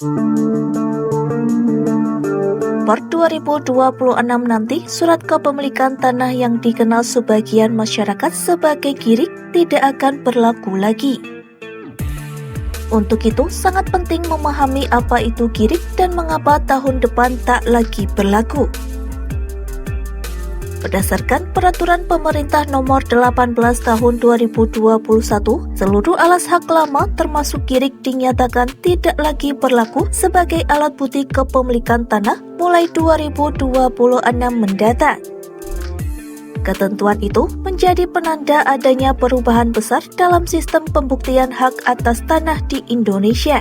Per 2026 nanti, surat kepemilikan tanah yang dikenal sebagian masyarakat sebagai kirik tidak akan berlaku lagi. Untuk itu, sangat penting memahami apa itu kirik dan mengapa tahun depan tak lagi berlaku. Berdasarkan Peraturan Pemerintah Nomor 18 Tahun 2021, seluruh alas hak lama termasuk kirik dinyatakan tidak lagi berlaku sebagai alat bukti kepemilikan tanah mulai 2026 mendatang. Ketentuan itu menjadi penanda adanya perubahan besar dalam sistem pembuktian hak atas tanah di Indonesia.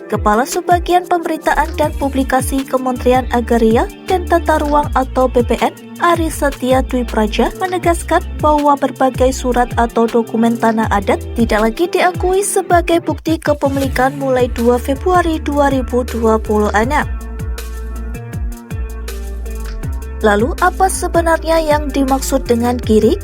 Kepala Subbagian Pemberitaan dan Publikasi Kementerian Agraria dan Tata Ruang atau BPN, Ari Setia Dwi Praja, menegaskan bahwa berbagai surat atau dokumen tanah adat tidak lagi diakui sebagai bukti kepemilikan mulai 2 Februari 2026. Lalu, apa sebenarnya yang dimaksud dengan kirik?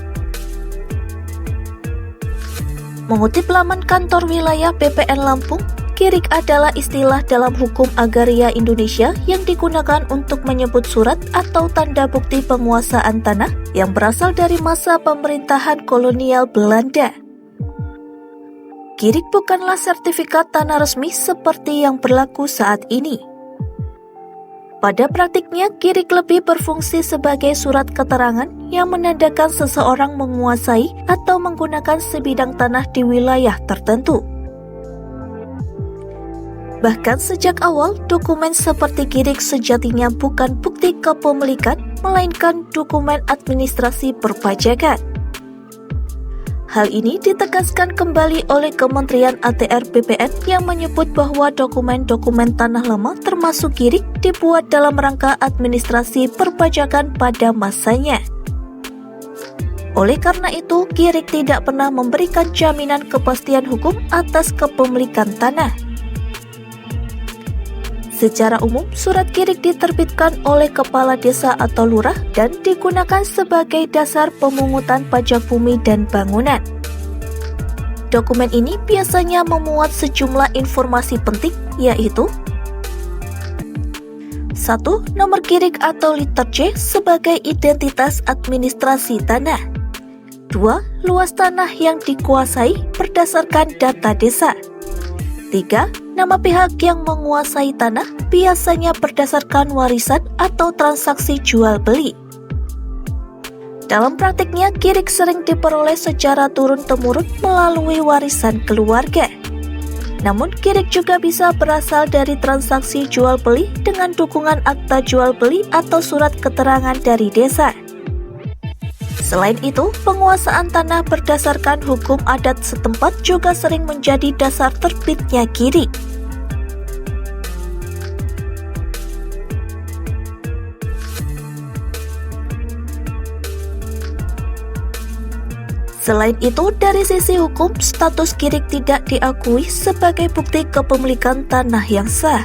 Mengutip laman kantor wilayah BPN Lampung, kirik adalah istilah dalam hukum agraria Indonesia yang digunakan untuk menyebut surat atau tanda bukti penguasaan tanah yang berasal dari masa pemerintahan kolonial Belanda. Kirik bukanlah sertifikat tanah resmi seperti yang berlaku saat ini. Pada praktiknya, kirik lebih berfungsi sebagai surat keterangan yang menandakan seseorang menguasai atau menggunakan sebidang tanah di wilayah tertentu. Bahkan sejak awal, dokumen seperti kirik sejatinya bukan bukti kepemilikan, melainkan dokumen administrasi perpajakan. Hal ini ditegaskan kembali oleh Kementerian ATR BPN yang menyebut bahwa dokumen-dokumen tanah lama termasuk kirik dibuat dalam rangka administrasi perpajakan pada masanya. Oleh karena itu, kirik tidak pernah memberikan jaminan kepastian hukum atas kepemilikan tanah. Secara umum, surat kirik diterbitkan oleh kepala desa atau lurah dan digunakan sebagai dasar pemungutan pajak bumi dan bangunan. Dokumen ini biasanya memuat sejumlah informasi penting, yaitu 1. Nomor kirik atau liter C sebagai identitas administrasi tanah. 2. Luas tanah yang dikuasai berdasarkan data desa. 3. Nama pihak yang menguasai tanah biasanya berdasarkan warisan atau transaksi jual-beli. Dalam praktiknya, kirik sering diperoleh secara turun-temurun melalui warisan keluarga. Namun, kirik juga bisa berasal dari transaksi jual-beli dengan dukungan akta jual-beli atau surat keterangan dari desa. Selain itu, penguasaan tanah berdasarkan hukum adat setempat juga sering menjadi dasar terbitnya kirik. Selain itu, dari sisi hukum, status kirik tidak diakui sebagai bukti kepemilikan tanah yang sah.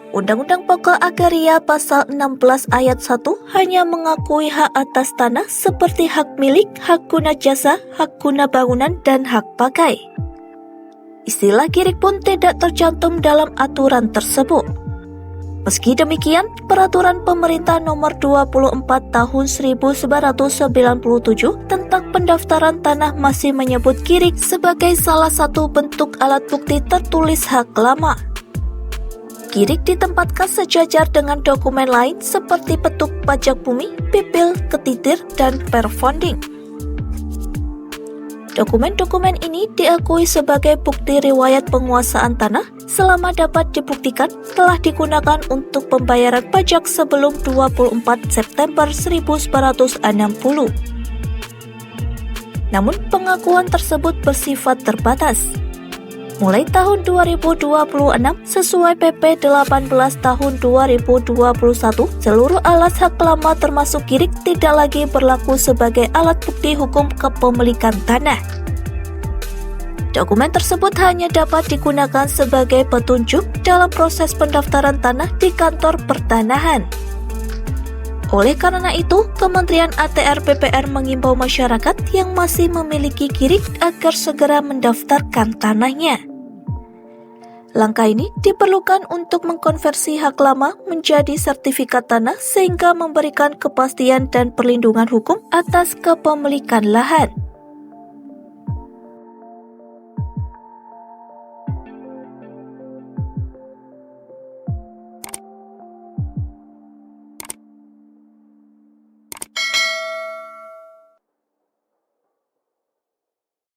Undang-Undang Pokok Agraria Pasal 16 Ayat 1 hanya mengakui hak atas tanah seperti hak milik, hak guna jasa, hak guna bangunan, dan hak pakai. Istilah kirik pun tidak tercantum dalam aturan tersebut. Meski demikian, Peraturan Pemerintah Nomor 24 Tahun 1997 tentang pendaftaran tanah masih menyebut kirik sebagai salah satu bentuk alat bukti tertulis hak lama. Kirik ditempatkan sejajar dengan dokumen lain seperti petuk pajak bumi, pipil, ketitir, dan perfonding. Dokumen-dokumen ini diakui sebagai bukti riwayat penguasaan tanah selama dapat dibuktikan telah digunakan untuk pembayaran pajak sebelum 24 September 1960. Namun pengakuan tersebut bersifat terbatas. Mulai tahun 2026, sesuai PP 18 tahun 2021, seluruh alas hak lama termasuk kirik tidak lagi berlaku sebagai alat bukti hukum kepemilikan tanah. Dokumen tersebut hanya dapat digunakan sebagai petunjuk dalam proses pendaftaran tanah di kantor pertanahan. Oleh karena itu, Kementerian ATR BPR mengimbau masyarakat yang masih memiliki kirik agar segera mendaftarkan tanahnya. Langkah ini diperlukan untuk mengkonversi hak lama menjadi sertifikat tanah sehingga memberikan kepastian dan perlindungan hukum atas kepemilikan lahan.